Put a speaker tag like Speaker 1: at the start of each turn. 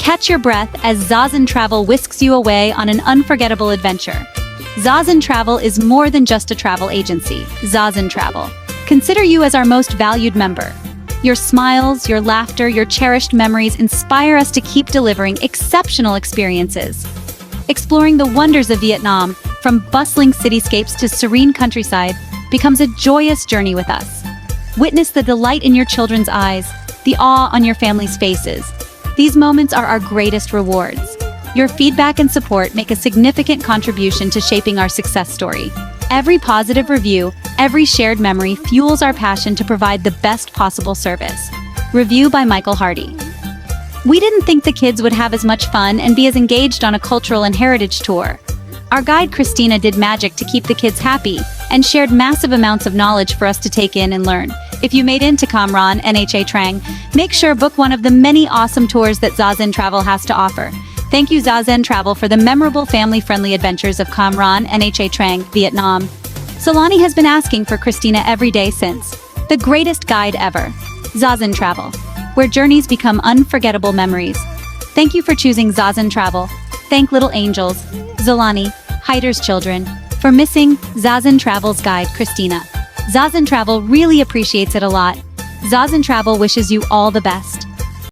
Speaker 1: Catch your breath as Zazen Travel whisks you away on an unforgettable adventure. Zazen Travel is more than just a travel agency. Zazen Travel. Consider you as our most valued member. Your smiles, your laughter, your cherished memories inspire us to keep delivering exceptional experiences. Exploring the wonders of Vietnam, from bustling cityscapes to serene countryside, becomes a joyous journey with us. Witness the delight in your children's eyes, the awe on your family's faces. These moments are our greatest rewards. Your feedback and support make a significant contribution to shaping our success story. Every positive review, every shared memory fuels our passion to provide the best possible service. Review by Michael Hardy. We didn't think the kids would have as much fun and be as engaged on a cultural and heritage tour. Our guide Christina did magic to keep the kids happy and shared massive amounts of knowledge for us to take in and learn. If you made it to Cam Ranh, Nha Trang, make sure book one of the many awesome tours that Zazen Travel has to offer. Thank you Zazen Travel for the memorable family-friendly adventures of Cam Ranh, Nha Trang, Vietnam. Xolani has been asking for Christina every day since. The greatest guide ever. Zazen Travel, where journeys become unforgettable memories. Thank you for choosing Zazen Travel. Thank little angels, Xolani, Hyder's children, for missing Zazen Travel's guide, Christina. Zazen Travel really appreciates it a lot. Zazen Travel wishes you all the best.